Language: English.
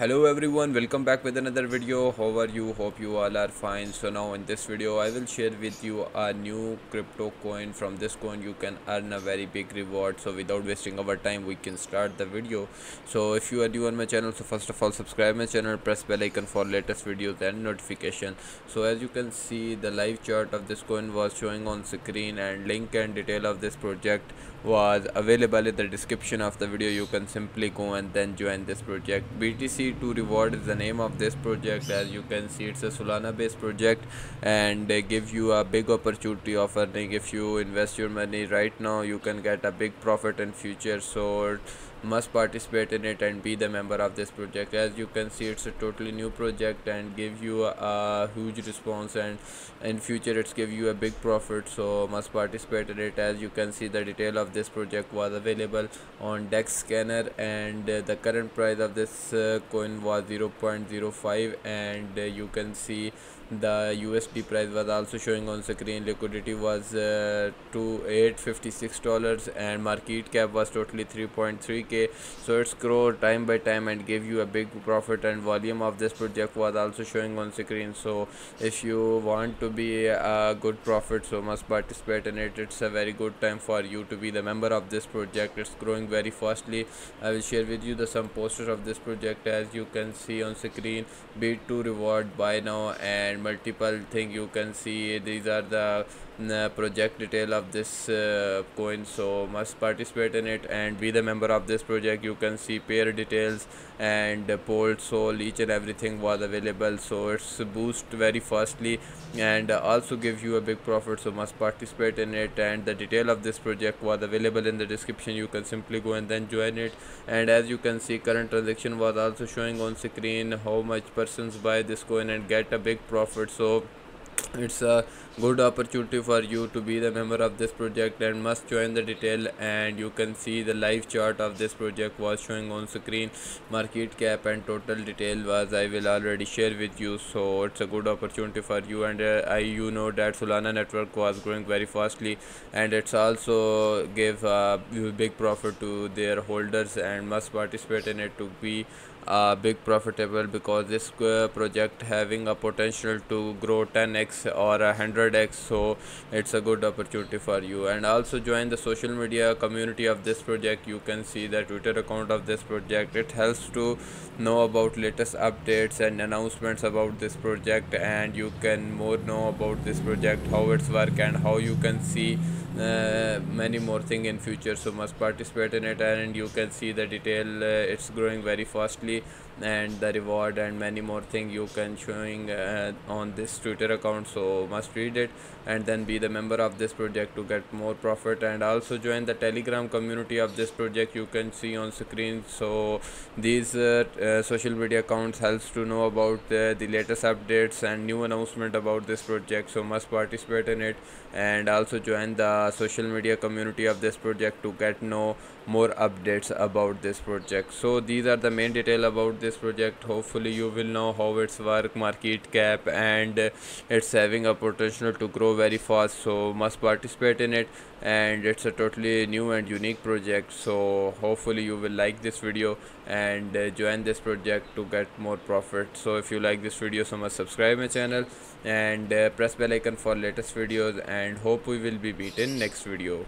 Hello everyone, welcome back with another video. How are you? Hope you all are fine. So now in this video I will share with you a new crypto coin. From this coin you can earn a very big reward. So without wasting our time we can start the video. So if you are new on my channel, so first of all subscribe my channel, press bell icon for latest videos and notification. So as you can see, the live chart of this coin was showing on screen, and link and detail of this project was available in the description of the video. You can simply go and then join this project. BTC2 Reward is the name of this project. As you can see, it's a Solana based project, and they give you a big opportunity of earning. If you invest your money right now, you can get a big profit in future. So must participate in it and be the member of this project. As you can see, it's a totally new project and give you a huge response, and in future it's give you a big profit. So must participate in it. As you can see, the detail of this project was available on Dex Scanner, and the current price of this coin was 0.05, and you can see the USD price was also showing on screen. Liquidity was to $856, and market cap was totally 3.3k. So it's grow time by time and give you a big profit, and volume of this project was also showing on screen. So if you want to be a good profit, so must participate in it. It's a very good time for you to be the member of this project. It's growing very fastly. I will share with you the some posters of this project. As you can see on screen, B2 reward, buy now, and multiple thing you can see. These are the project detail of this coin. So must participate in it and be the member of this project. You can see pair details and poll soul, each and everything was available. So it's boost very fastly and also give you a big profit. So must participate in it, and the detail of this project was available in the description. You can simply go and then join it. And as you can see, current transaction was also showing on screen, how much persons buy this coin and get a big profit. So it's a good opportunity for you to be the member of this project and must join the detail. And you can see the live chart of this project was showing on screen. Market cap and total detail was I will already share with you. So it's a good opportunity for you. And you know that Solana network was growing very fastly, and it's also gave a big profit to their holders, and must participate in it to be big profitable, because this project having a potential to grow 10x or 100x. So it's a good opportunity for you. And also join the social media community of this project. You can see the Twitter account of this project. It helps to know about latest updates and announcements about this project, and you can more know about this project, how it's work, and how you can see many more thing in future. So must participate in it, and you can see the detail. It's growing very fastly, and the reward and many more thing you can showing on this Twitter account. So must read it and then be the member of this project to get more profit. And also join the Telegram community of this project. You can see on screen. So these social media accounts helps to know about the latest updates and new announcement about this project. So must participate in it, and also join the social media community of this project to get know more updates about this project. So these are the main detail about this project. Hopefully you will know how it's work, market cap, and it's having a potential to grow very fast. So must participate in it, and it's a totally new and unique project. So hopefully you will like this video and join this project to get more profit. So if you like this video, so must subscribe my channel and press bell icon for latest videos, and hope we will be meet in next video.